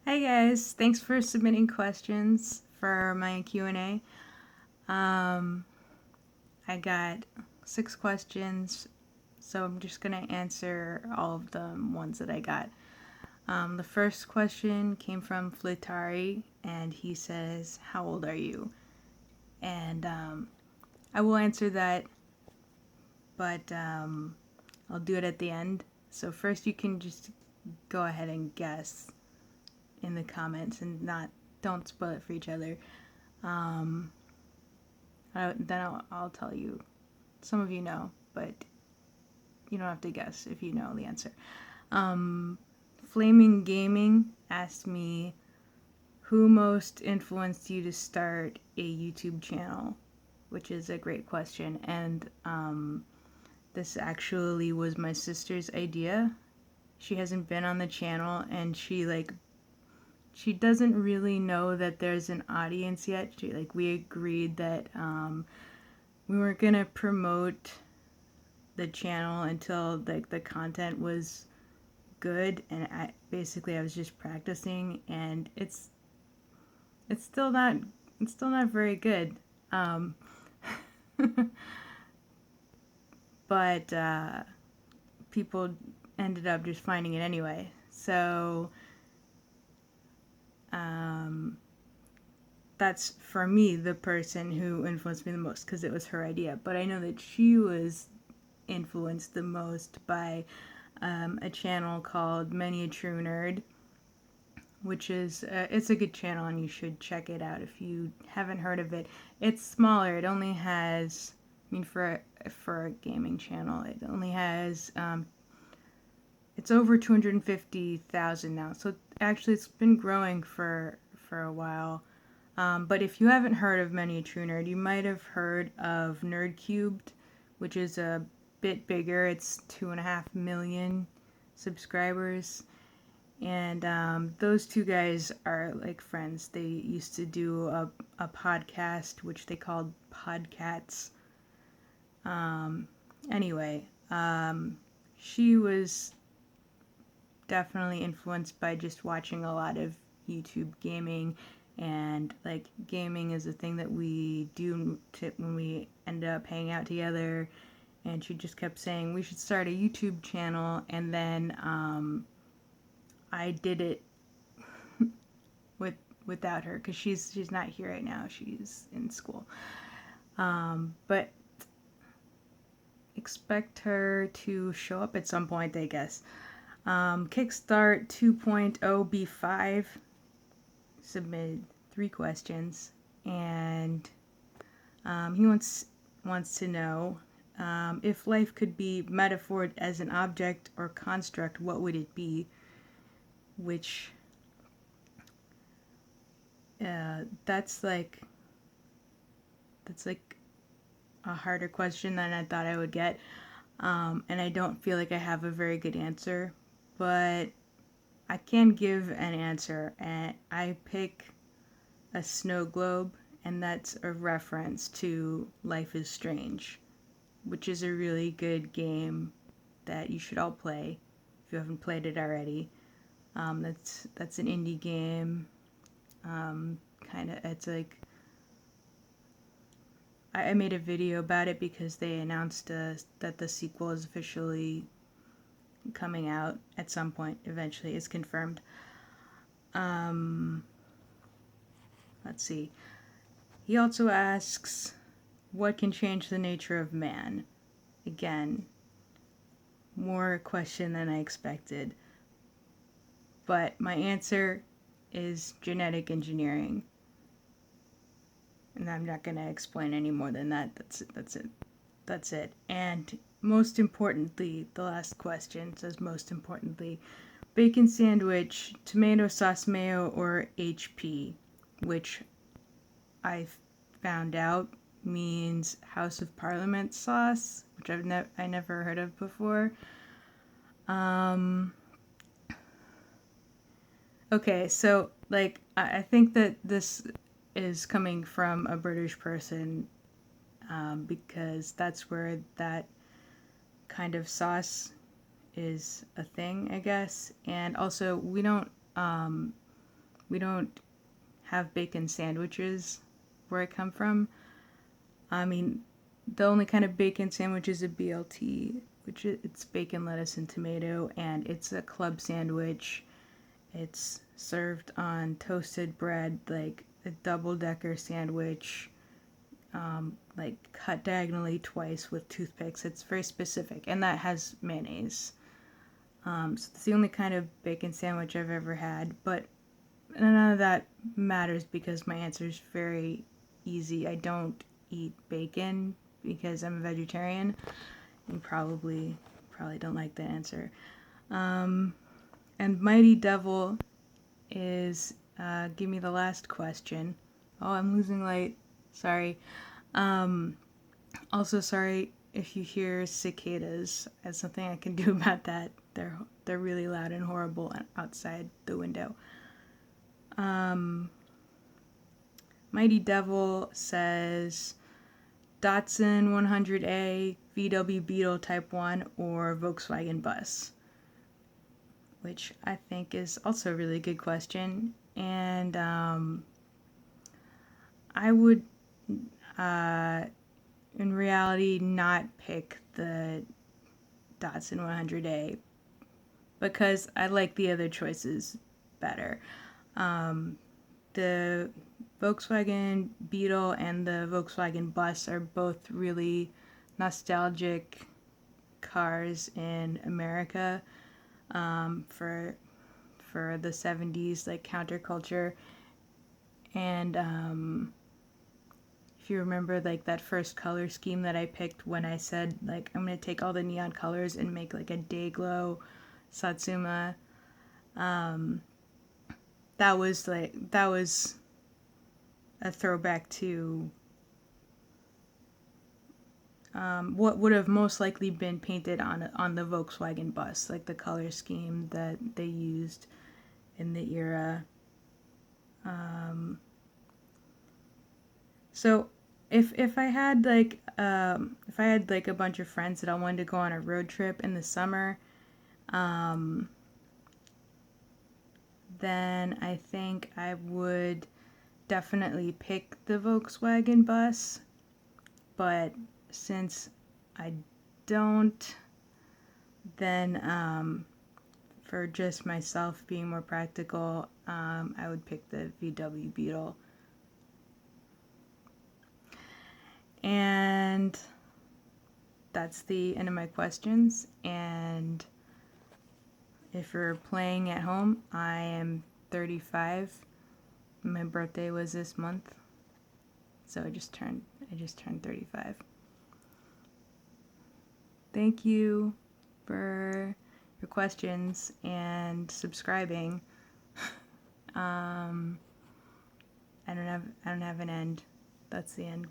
Hi guys, thanks for submitting questions for my Q&A. Um, I got 6 questions, so I'm just gonna answer all of the ones that I got. The first question came from Flitari, and he says, "How old are you?" And I will answer that, but I'll do it at the end. So first, you can just go ahead and guess in the comments and don't spoil it for each other. Then I'll tell you. Some of you know, but you don't have to guess if you know the answer. Flaming Gaming asked me, who most influenced you to start a YouTube channel? Which is a great question. And this actually was my sister's idea. She hasn't been on the channel, and she doesn't really know that there's an audience yet. We agreed that we weren't gonna promote the channel until the content was good, and I was just practicing, and it's still not very good. Um, but people ended up just finding it anyway. So that's, for me, the person who influenced me the most, because it was her idea. But I know that she was influenced the most by a channel called Many a True Nerd, which is it's a good channel, and you should check it out if you haven't heard of it. It's smaller. It only has, I mean, for a gaming channel, it only has it's over 250,000 now. So actually, it's been growing for a while. But if you haven't heard of Many a True Nerd, you might have heard of Nerd Cubed, which is a bit bigger. It's 2.5 million subscribers. And those two guys are like friends. They used to do a podcast, which they called Podcats. Anyway, she was definitely influenced by just watching a lot of YouTube gaming. And like, gaming is a thing that we do when we end up hanging out together. And she just kept saying we should start a YouTube channel. And then I did it without her, because she's not here right now. She's in school. But expect her to show up at some point, I guess. Kickstart 2.0 B5 submitted 3 questions, and he wants to know, if life could be metaphored as an object or construct, what would it be? Which that's like a harder question than I thought I would get. And I don't feel like I have a very good answer, but I can give an answer, and I pick a snow globe, and that's a reference to Life is Strange, which is a really good game that you should all play if you haven't played it already. That's an indie game. It's like, I made a video about it because they announced that the sequel is officially coming out at some point. Eventually, it's confirmed. Let's see. He also asks, what can change the nature of man? Again, more question than I expected. But my answer is genetic engineering. And I'm not going to explain any more than that. That's it. And most importantly, the last question says, most importantly, bacon sandwich, tomato sauce mayo, or HP, which I found out means House of Parliament sauce, which I never heard of before. Okay, so like, I think that this is coming from a British person, because that's where that kind of sauce is a thing, I guess. And also, we don't we don't have bacon sandwiches where I come from. I mean, the only kind of bacon sandwich is a BLT, which it's bacon, lettuce, and tomato, and it's a club sandwich. It's served on toasted bread, like a double-decker sandwich, like cut diagonally twice with toothpicks. It's very specific, and that has mayonnaise. So it's the only kind of bacon sandwich I've ever had, but none of that matters because my answer is very easy. I don't eat bacon because I'm a vegetarian. You probably don't like that answer. And Mighty Devil is give me the last question. Oh, I'm losing light. Sorry. Also, sorry if you hear cicadas. That's something I can do about that. They're really loud and horrible outside the window. Mighty Devil says Datsun 100A, VW Beetle Type 1, or Volkswagen Bus, which I think is also a really good question. And I would, in reality, not pick the Datsun 100A because I like the other choices better. The Volkswagen Beetle and the Volkswagen Bus are both really nostalgic cars in America, for the 70s, like counterculture. And if you remember, like that first color scheme that I picked when I said like I'm gonna take all the neon colors and make like a Dayglow Satsuma, that was a throwback to what would have most likely been painted on the Volkswagen Bus, like the color scheme that they used in the era. So if I had like a bunch of friends that I wanted to go on a road trip in the summer, then I think I would definitely pick the Volkswagen Bus. But since I don't, then for just myself being more practical, I would pick the VW Beetle. And that's the end of my questions. And if you're playing at home, I am 35. My birthday was this month, so I just turned 35. Thank you for your questions and subscribing. I don't have an end. That's the end.